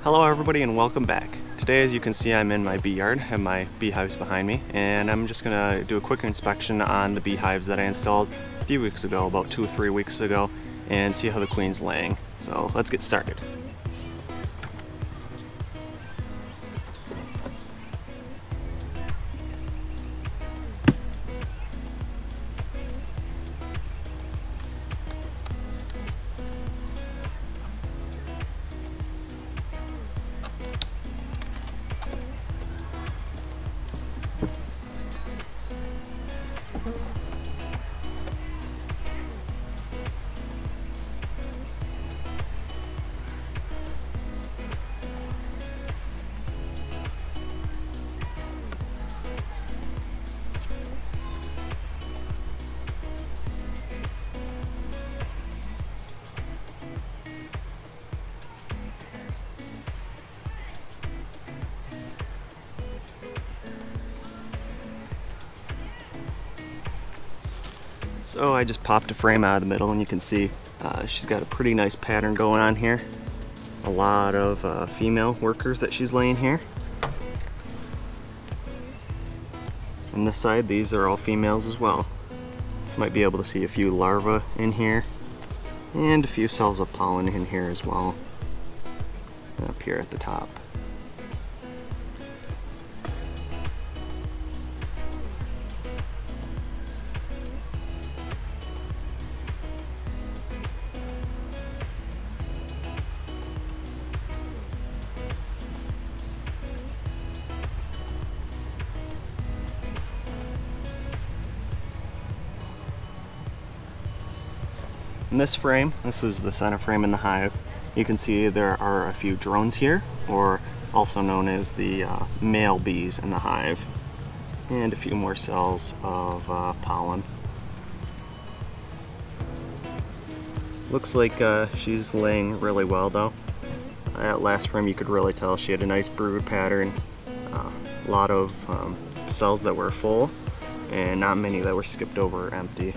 Hello everybody and welcome back. Today, as you can see, I'm in my bee yard, have my beehives behind me, and I'm just going to do a quick inspection on the beehives that I installed a few weeks ago, about 2 or 3 weeks ago, and see how the queen's laying. So let's get started. So I just popped a frame out of the middle, and you can see she's got a pretty nice pattern going on here. A lot of female workers that she's laying here. On this side, these are all females as well. Might be able to see a few larvae in here, and a few cells of pollen in here as well, up here at the top. In this frame, this is the center frame in the hive, you can see there are a few drones here, or also known as the male bees in the hive, and a few more cells of pollen. Looks like she's laying really well though. That last frame you could really tell she had a nice brood pattern, a lot of cells that were full, and not many that were skipped over or empty.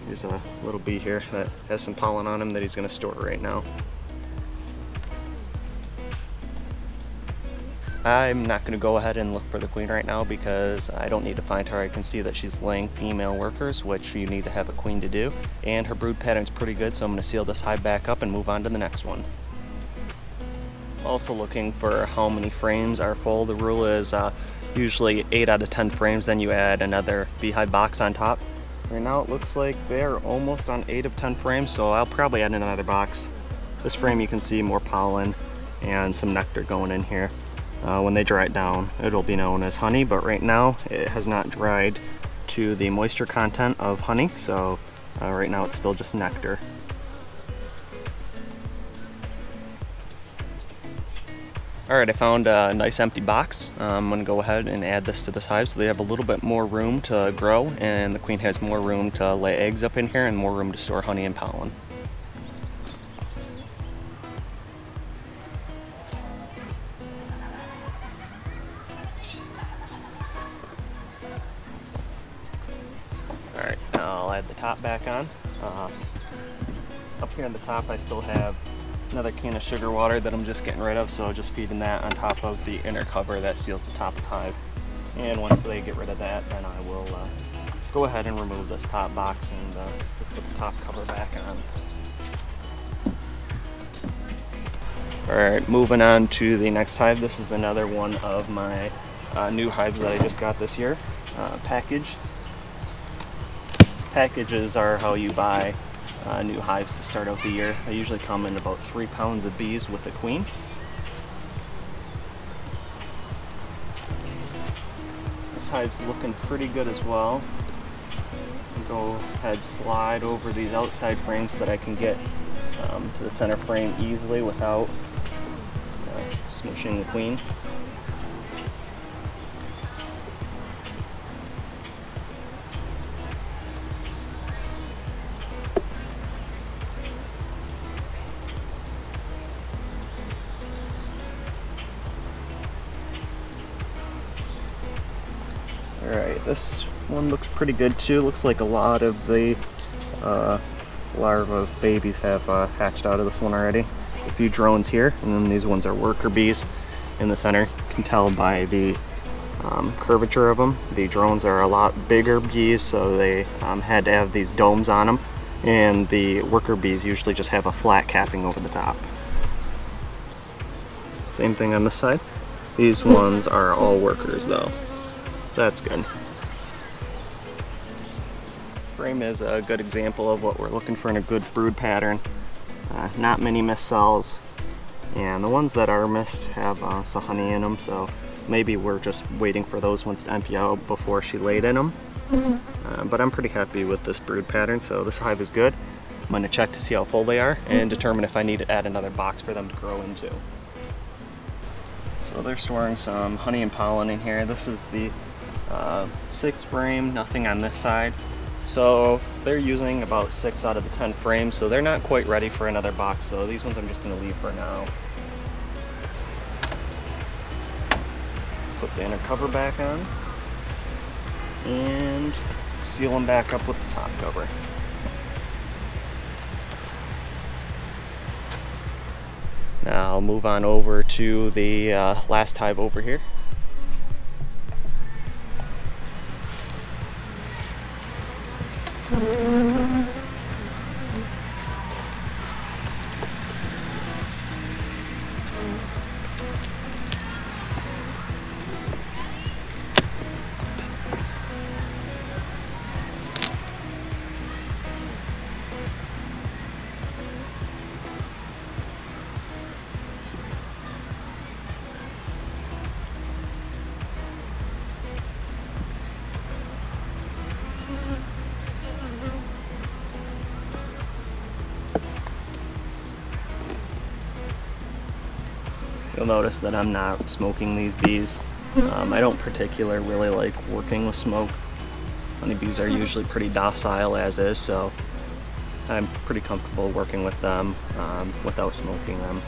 There's a little bee here that has some pollen on him that he's going to store right now. I'm not going to go ahead and look for the queen right now because I don't need to find her. I can see that she's laying female workers, which you need to have a queen to do, and her brood pattern's pretty good, so I'm going to seal this hive back up and move on to the next one. Also looking for how many frames are full. The rule is usually 8 out of 10 frames, then you add another beehive box on top. Right now it looks like they're almost on 8 of 10 frames, so I'll probably add another box. This frame you can see more pollen and some nectar going in here. When they dry it down, it'll be known as honey, but right now it has not dried to the moisture content of honey, so right now it's still just nectar. Alright, I found a nice empty box. I'm going to go ahead and add this to this hive so they have a little bit more room to grow, and the queen has more room to lay eggs up in here and more room to store honey and pollen. Alright, now I'll add the top back on. Up here on the top I still have another can of sugar water that I'm just getting rid of, so just feeding that on top of the inner cover that seals the top of the hive. And once they get rid of that, then I will go ahead and remove this top box and put the top cover back on. Alright, moving on to the next hive. This is another one of my new hives that I just got this year. Package. Packages are how you buy new hives to start out the year. They usually come in about 3 pounds of bees with a queen. This hive's looking pretty good as well. Go ahead, slide over these outside frames so that I can get to the center frame easily without smushing the queen. Alright, this one looks pretty good too. Looks like a lot of the larvae babies have hatched out of this one already. A few drones here, and then these ones are worker bees in the center. You can tell by the curvature of them. The drones are a lot bigger bees, so they had to have these domes on them, and the worker bees usually just have a flat capping over the top. Same thing on this side. These ones are all workers though, so that's good. This frame is a good example of what we're looking for in a good brood pattern. Not many missed cells, and the ones that are missed have some honey in them, so maybe we're just waiting for those ones to empty out before she laid in them. But I'm pretty happy with this brood pattern, so this hive is good. I'm going to check to see how full they are and determine if I need to add another box for them to grow into. So they're storing some honey and pollen in here. This is the 6 frame, nothing on this side. So they're using about 6 out of the 10 frames, so they're not quite ready for another box, so these ones I'm just going to leave for now. Put the inner cover back on and seal them back up with the top cover. Now I'll move on over to the last hive over here. You'll notice that I'm not smoking these bees. I don't particularly really like working with smoke. Honeybees are usually pretty docile as is, so I'm pretty comfortable working with them without smoking them.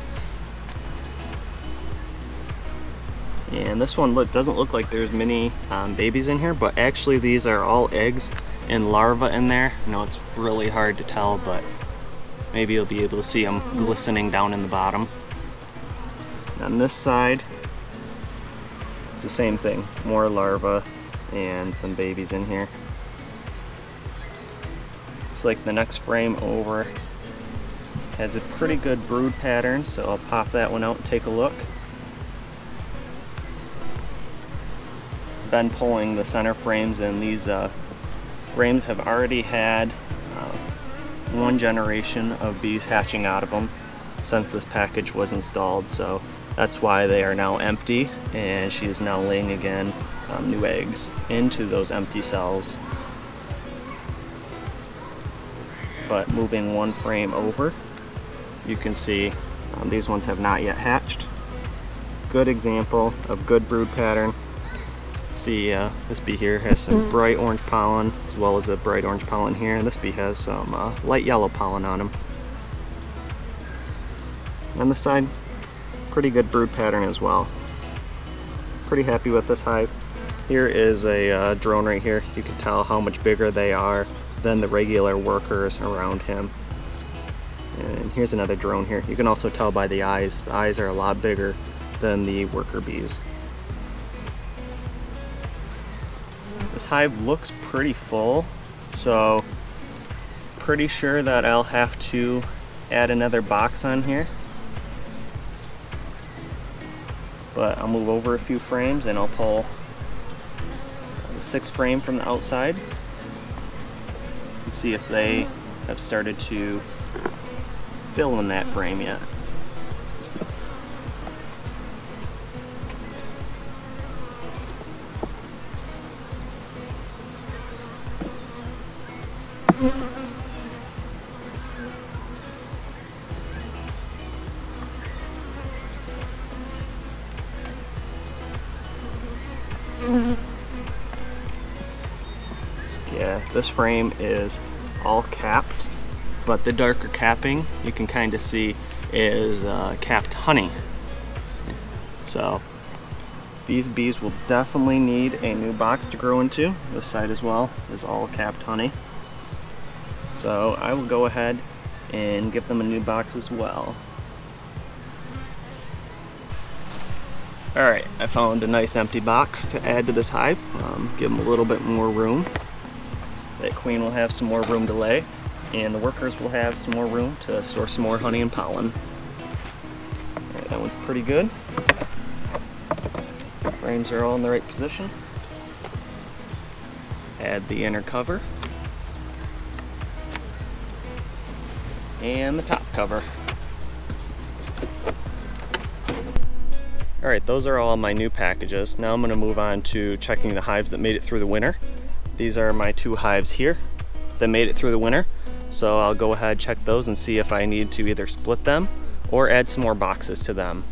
And this one doesn't look like there's many babies in here, but actually these are all eggs and larvae in there. I know it's really hard to tell, but maybe you'll be able to see them glistening down in the bottom. On this side, it's the same thing, more larvae and some babies in here. Looks like the next frame over has a pretty good brood pattern, so I'll pop that one out and take a look. Been pulling the center frames, and these frames have already had one generation of bees hatching out of them since this package was installed, so that's why they are now empty, and she is now laying again new eggs into those empty cells. But moving one frame over, you can see these ones have not yet hatched. Good example of good brood pattern. See, this bee here has some bright orange pollen, as well as a bright orange pollen here, and this bee has some light yellow pollen on them. On the side, pretty good brood pattern as well. Pretty happy with this hive. Here is a drone right here. You can tell how much bigger they are than the regular workers around him. And here's another drone here. You can also tell by the eyes. The eyes are a lot bigger than the worker bees. This hive looks pretty full, so pretty sure that I'll have to add another box on here. But I'll move over a few frames and I'll pull the 6th frame from the outside and see if they have started to fill in that frame yet. Yeah, this frame is all capped, but the darker capping you can kind of see is capped honey. So these bees will definitely need a new box to grow into. This side as well is all capped honey. So I will go ahead and give them a new box as well. Alright, I found a nice empty box to add to this hive. Give them a little bit more room. That queen will have some more room to lay, and the workers will have some more room to store some more honey and pollen. Alright, that one's pretty good. The frames are all in the right position. Add the inner cover. And the top cover. Alright, those are all my new packages. Now I'm going to move on to checking the hives that made it through the winter. These are my 2 hives here that made it through the winter. So I'll go ahead, check those, and see if I need to either split them or add some more boxes to them.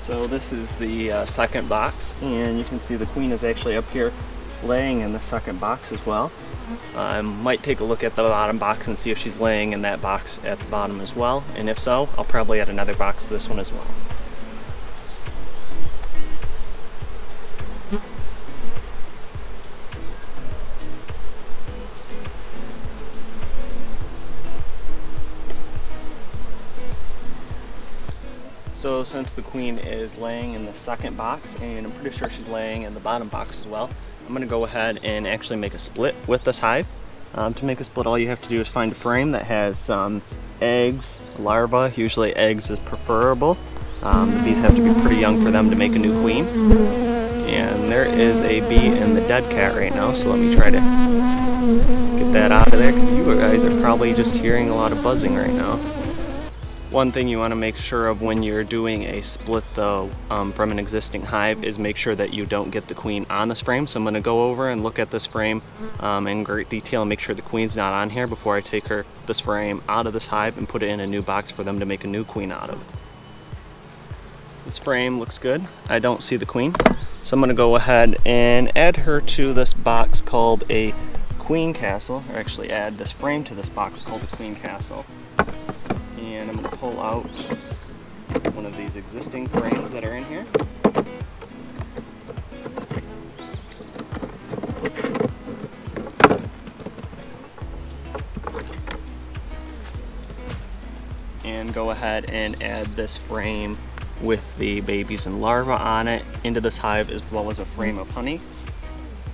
So this is the second box, and you can see the queen is actually up here laying in the second box as well. I might take a look at the bottom box and see if she's laying in that box at the bottom as well, and if so, I'll probably add another box to this one as well. So since the queen is laying in the second box, and I'm pretty sure she's laying in the bottom box as well, I'm going to go ahead and actually make a split with this hive. To make a split, all you have to do is find a frame that has some eggs, larvae. Usually eggs is preferable. The bees have to be pretty young for them to make a new queen. And there is a bee in the dead cat right now, so let me try to get that out of there, because you guys are probably just hearing a lot of buzzing right now. One thing you want to make sure of when you're doing a split though from an existing hive is make sure that you don't get the queen on this frame. So I'm going to go over and look at this frame in great detail and make sure the queen's not on here before I take this frame out of this hive and put it in a new box for them to make a new queen out of. This frame looks good. I don't see the queen, so I'm going to go ahead and add her to this box called a queen castle, or actually add this frame to this box called a queen castle. And I'm going to pull out one of these existing frames that are in here. And go ahead and add this frame with the babies and larvae on it into this hive, as well as a frame of honey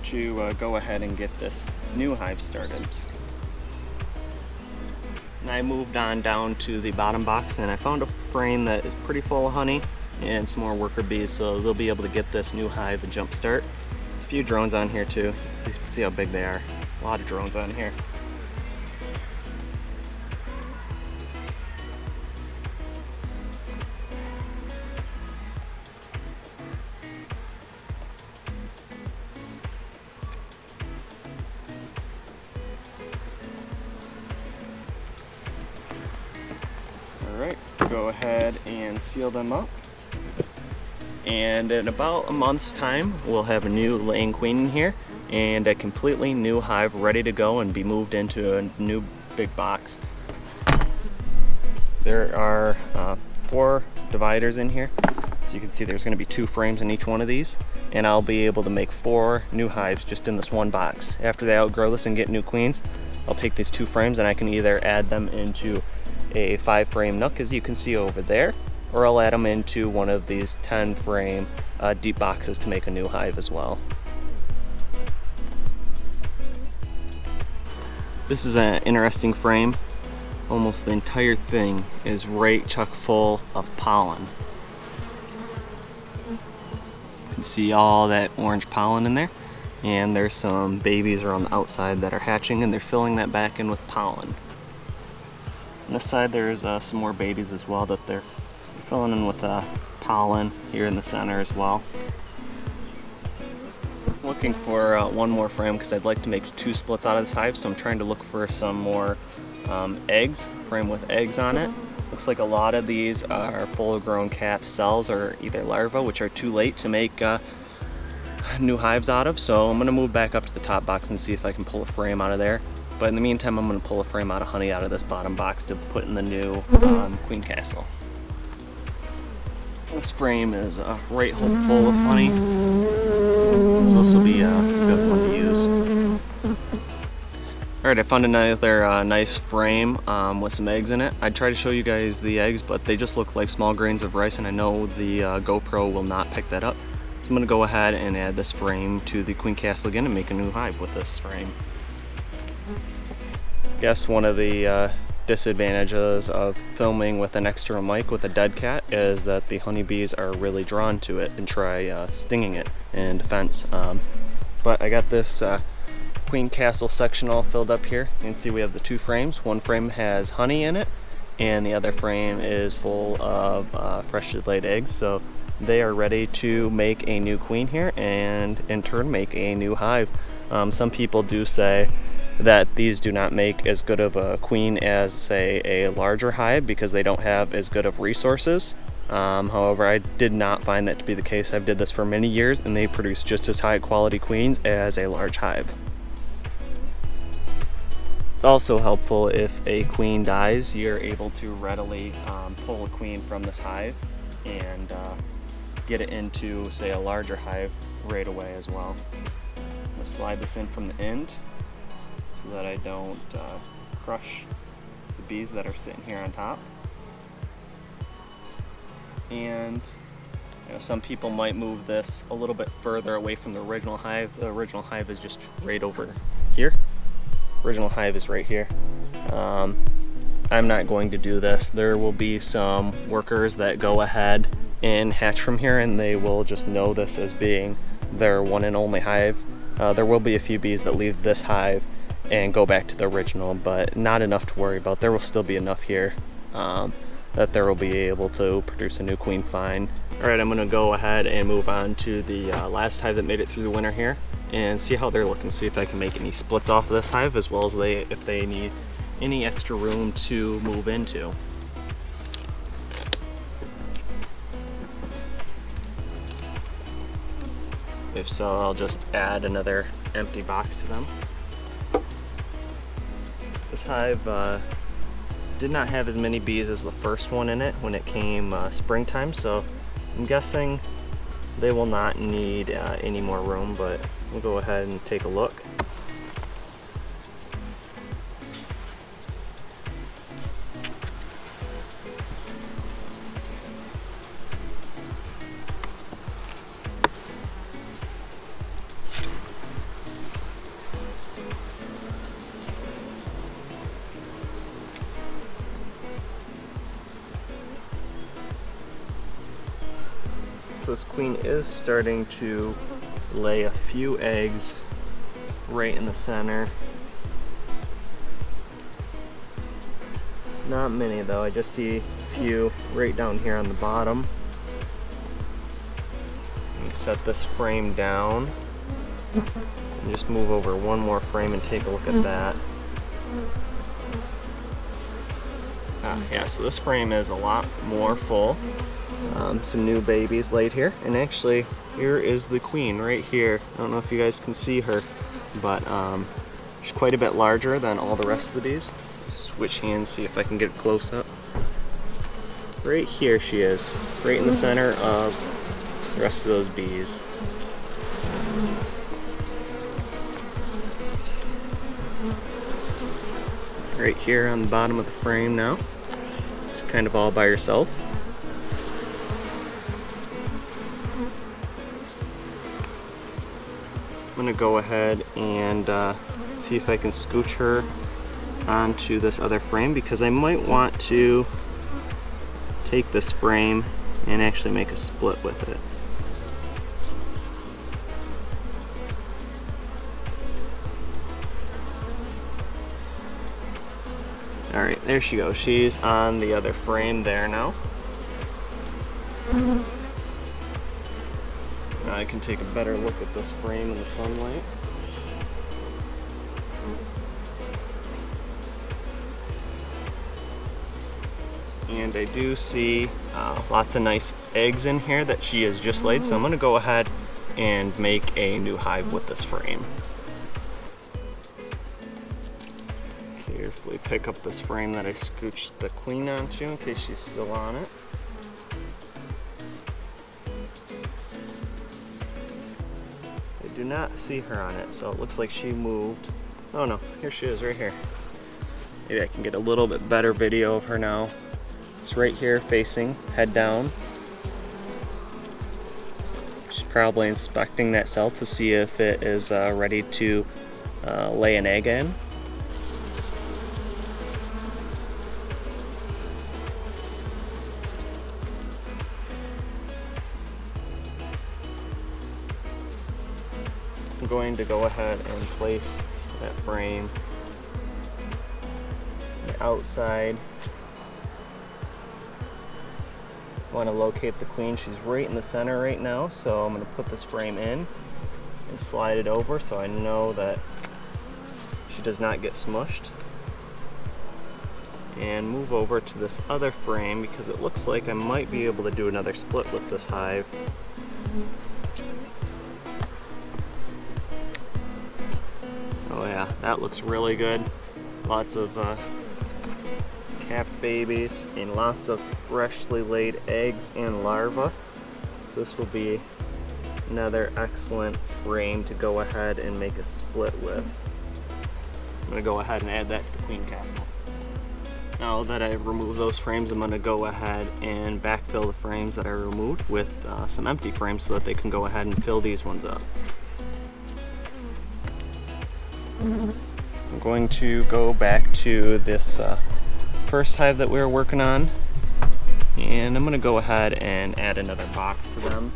to go ahead and get this new hive started. And I moved on down to the bottom box, and I found a frame that is pretty full of honey and some more worker bees, so they'll be able to get this new hive a jump start. A few drones on here too. See how big they are. A lot of drones on here. Alright, go ahead and seal them up. And in about a month's time, we'll have a new laying queen in here and a completely new hive ready to go and be moved into a new big box. There are 4 dividers in here. So you can see there's going to be 2 frames in each one of these, and I'll be able to make 4 new hives just in this one box. After they outgrow this and get new queens, I'll take these 2 frames and I can either add them into a 5-frame nook, as you can see over there, or I'll add them into one of these 10-frame deep boxes to make a new hive as well. This is an interesting frame. Almost the entire thing is right chock full of pollen. You can see all that orange pollen in there, and there's some babies around the outside that are hatching, and they're filling that back in with pollen. On this side there's some more babies as well that they're filling in with pollen here in the center as well. I'm looking for one more frame because I'd like to make 2 splits out of this hive, so I'm trying to look for some more eggs, frame with eggs on it. Looks like a lot of these are full grown cap cells or either larvae, which are too late to make new hives out of, so I'm going to move back up to the top box and see if I can pull a frame out of there. But in the meantime, I'm going to pull a frame out of honey out of this bottom box to put in the new queen castle. This frame is right full of honey, so this will be a good one to use. Alright, I found another nice frame with some eggs in it. I'd try to show you guys the eggs, but they just look like small grains of rice, and I know the GoPro will not pick that up. So I'm going to go ahead and add this frame to the queen castle again and make a new hive with this frame. Guess one of the disadvantages of filming with an extra mic with a dead cat is that the honeybees are really drawn to it and try stinging it in defense. But I got this queen castle section all filled up here. You can see we have the two frames. One frame has honey in it and the other frame is full of freshly laid eggs, so they are ready to make a new queen here and in turn make a new hive. Some people do say that these do not make as good of a queen as, say, a larger hive because they don't have as good of resources. However, I did not find that to be the case. I've did this for many years and they produce just as high quality queens as a large hive. It's also helpful if a queen dies, you're able to readily pull a queen from this hive and get it into, say, a larger hive right away as well. I'm going to slide this in from the end so that I don't crush the bees that are sitting here on top. And you know, some people might move this a little bit further away from the original hive. The original hive is just right over here. Original hive is right here. I'm not going to do this. There will be some workers that go ahead and hatch from here and they will just know this as being their one and only hive. There will be a few bees that leave this hive and go back to the original, but not enough to worry about. There will still be enough here that there will be able to produce a new queen fine. Alright, I'm going to go ahead and move on to the last hive that made it through the winter here and see how they're looking, see if I can make any splits off of this hive as well as if they need any extra room to move into. If so, I'll just add another empty box to them. This hive did not have as many bees as the first one in it when it came springtime, so I'm guessing they will not need any more room, but we'll go ahead and take a look. This queen is starting to lay a few eggs right in the center. Not many though, I just see a few right down here on the bottom. Let me set this frame down and just move over one more frame and take a look at that. Yeah, so this frame is a lot more full. Some new babies laid here, and actually here is the queen right here. I don't know if you guys can see her, but she's quite a bit larger than all the rest of the bees. Switch hands, see if I can get close up. Right here she is, right in the center of the rest of those bees. Right here on the bottom of the frame now. She's kind of all by herself. I'm going to go ahead and see if I can scooch her onto this other frame, because I might want to take this frame and actually make a split with it. Alright, there she goes. She's on the other frame there now. Now I can take a better look at this frame in the sunlight. And I do see lots of nice eggs in here that she has just laid, so I'm going to go ahead and make a new hive with this frame. Carefully pick up this frame that I scooched the queen onto in case she's still on it. I do not see her on it, so it looks like she moved Oh no, here she is right here. Maybe I can get a little bit better video of her now. It's right here facing, head down. She's probably inspecting that cell to see if it is ready to lay an egg in. I'm going to go ahead and place that frame on the outside. I want to locate the queen. She's right in the center right now, so I'm going to put this frame in and slide it over so I know that she does not get smushed. And move over to this other frame because it looks like I might be able to do another split with this hive. Oh yeah, that looks really good. Lots of capped babies and lots of freshly laid eggs and larvae. So this will be another excellent frame to go ahead and make a split with. I'm going to go ahead and add that to the queen castle. Now that I've removed those frames, I'm going to go ahead and backfill the frames that I removed with some empty frames so that they can go ahead and fill these ones up. I'm going to go back to this first hive that we were working on, and I'm going to go ahead and add another box to them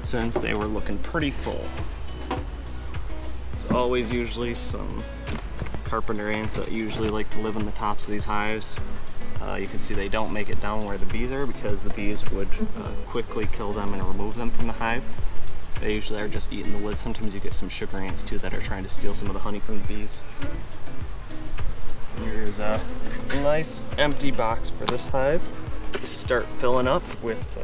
since they were looking pretty full. There's always usually some carpenter ants that usually like to live on the tops of these hives. You can see they don't make it down where the bees are because the bees would quickly kill them and remove them from the hive. They usually are just eating the wood. Sometimes you get some sugar ants too that are trying to steal some of the honey from the bees. Here's a nice empty box for this hive to start filling up with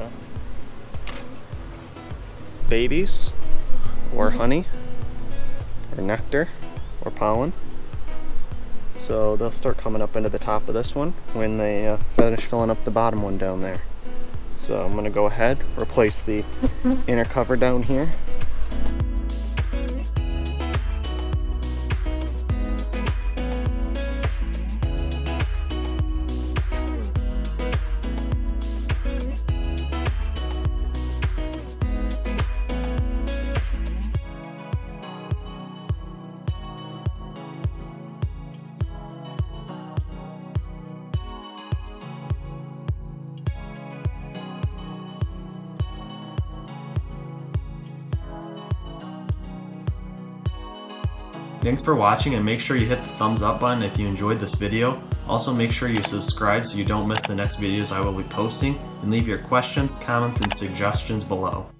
babies or honey or nectar or pollen. So they'll start coming up into the top of this one when they finish filling up the bottom one down there. So I'm going to go ahead, replace the inner cover down here. Thanks for watching, and make sure you hit the thumbs up button if you enjoyed this video. Also make sure you subscribe so you don't miss the next videos I will be posting, and leave your questions, comments, and suggestions below.